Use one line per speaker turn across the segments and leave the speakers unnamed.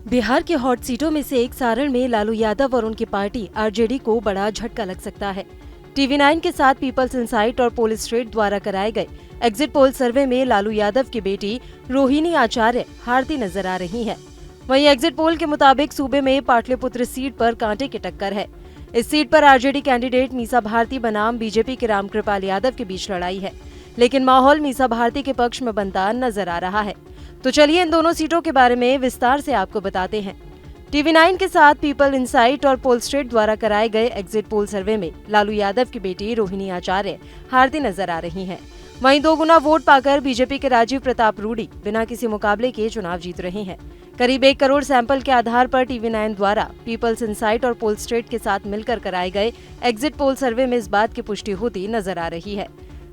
बिहार के हॉट सीटों में से एक सारण में लालू यादव और उनकी पार्टी आरजेडी को बड़ा झटका लग सकता है। टीवी9 के साथ पीपल्स इनसाइट और पोल स्ट्रीट द्वारा कराए गए एग्जिट पोल सर्वे में लालू यादव की बेटी रोहिणी आचार्य हारती नजर आ रही हैं। वहीं एग्जिट पोल के मुताबिक सूबे में पाटलिपुत्र सीट पर कांटे की टक्कर है। इस सीट पर आरजेडी कैंडिडेट मीसा भारती बनाम बीजेपी के रामकृपाल यादव के बीच लड़ाई है, लेकिन माहौल मीसा भारती के पक्ष में बनता नजर आ रहा है। तो चलिए इन दोनों सीटों के बारे में विस्तार से आपको बताते हैं। टीवी9 के साथ पीपल इनसाइट और पोल स्ट्रीट द्वारा कराए गए एग्जिट पोल सर्वे में लालू यादव की बेटी रोहिणी आचार्य हारती नजर आ रही हैं। वहीं 2 गुना वोट पाकर बीजेपी के राजीव प्रताप रूडी बिना किसी मुकाबले के चुनाव जीत रहे हैं। करीब 1 करोड़ सैंपल के आधार पर टीवी9 द्वारा पीपल्स इनसाइट और पोल स्ट्रीट के साथ मिलकर कराए गए एग्जिट पोल सर्वे में इस बात की पुष्टि होती नजर आ रही है।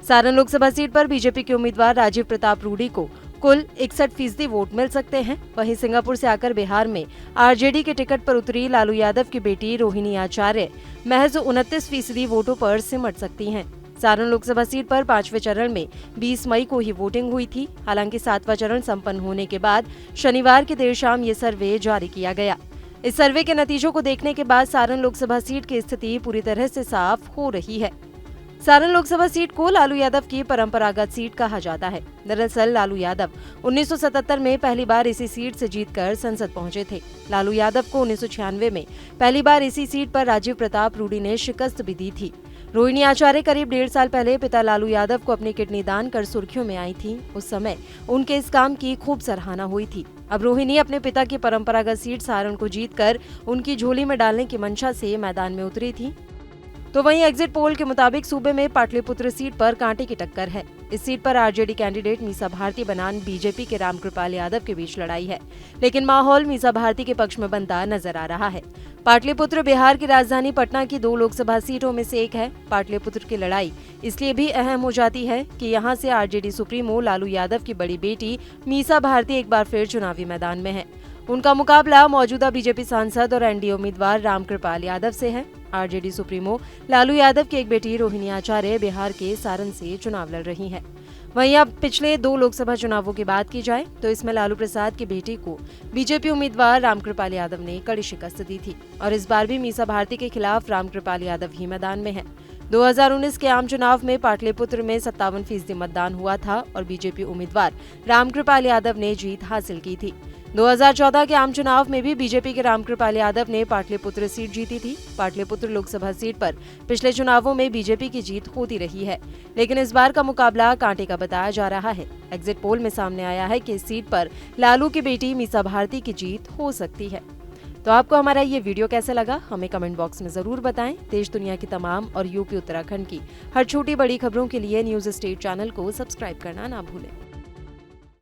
सारण लोकसभा सीट पर बीजेपी के उम्मीदवार राजीव प्रताप रूडी को कुल 61% वोट मिल सकते हैं। वहीं सिंगापुर से आकर बिहार में आरजेडी के टिकट पर उतरी लालू यादव की बेटी रोहिणी आचार्य महज 29% वोटों पर सिमट सकती हैं। सारण लोकसभा सीट पर 5वें चरण में 20 मई को ही वोटिंग हुई थी। हालांकि 7वां चरण संपन्न होने के बाद शनिवार की देर शाम ये सर्वे जारी किया गया। इस सर्वे के नतीजों को देखने के बाद सारण लोकसभा सीट की स्थिति पूरी तरह से साफ हो रही है। सारण लोकसभा सीट को लालू यादव की परंपरागत सीट कहा जाता है। दरअसल लालू यादव 1977 में पहली बार इसी सीट से जीतकर संसद पहुंचे थे। लालू यादव को 1996 में पहली बार इसी सीट पर राजीव प्रताप रूडी ने शिकस्त भी दी थी। रोहिणी आचार्य करीब 1.5 साल पहले पिता लालू यादव को अपनी किडनी दान कर सुर्खियों में आई थी। उस समय उनके इस काम की खूब सराहना हुई थी। अब रोहिणी अपने पिता की परंपरागत सीट सारण को जीतकर उनकी झोली में डालने की मंशा से मैदान में उतरी थी। तो वहीं एग्जिट पोल के मुताबिक सूबे में पाटलिपुत्र सीट पर कांटे की टक्कर है। इस सीट पर आरजेडी कैंडिडेट मीसा भारती बनाम बीजेपी के रामकृपाल यादव के बीच लड़ाई है, लेकिन माहौल मीसा भारती के पक्ष में बनता नजर आ रहा है। पाटलिपुत्र बिहार की राजधानी पटना की 2 लोकसभा सीटों में से एक है। पाटलिपुत्र की लड़ाई इसलिए भी अहम हो जाती है कि यहाँ से आरजेडी सुप्रीमो लालू यादव की बड़ी बेटी मीसा भारती एक बार फिर चुनावी मैदान में है। उनका मुकाबला मौजूदा बीजेपी सांसद और एनडीए उम्मीदवार रामकृपाल यादव से है। आरजेडी सुप्रीमो लालू यादव की एक बेटी रोहिणी आचार्य बिहार के सारण से चुनाव लड़ रही हैं। वहीं अब पिछले 2 लोकसभा चुनावों की बात की जाए तो इसमें लालू प्रसाद की बेटी को बीजेपी उम्मीदवार रामकृपाल यादव ने कड़ी शिकस्त दी थी और इस बार भी मीसा भारती के खिलाफ रामकृपाल यादव ही मैदान में है। 2019 के आम चुनाव में पाटलिपुत्र में 57% मतदान हुआ था और बीजेपी उम्मीदवार रामकृपाल यादव ने जीत हासिल की थी। 2014 के आम चुनाव में भी बीजेपी के रामकृपाल यादव ने पाटलिपुत्र सीट जीती थी। पाटलिपुत्र लोकसभा सीट पर पिछले चुनावों में बीजेपी की जीत होती रही है, लेकिन इस बार का मुकाबला कांटे का बताया जा रहा है। एग्जिट पोल में सामने आया है कि इस सीट पर लालू की बेटी मीसा भारती की जीत हो सकती है। तो आपको हमारा ये वीडियो कैसा लगा हमें कमेंट बॉक्स में जरूर बताएं। देश दुनिया की तमाम और यूपी उत्तराखंड की हर छोटी बड़ी खबरों के लिए न्यूज स्टेट चैनल को सब्सक्राइब करना ना भूलें।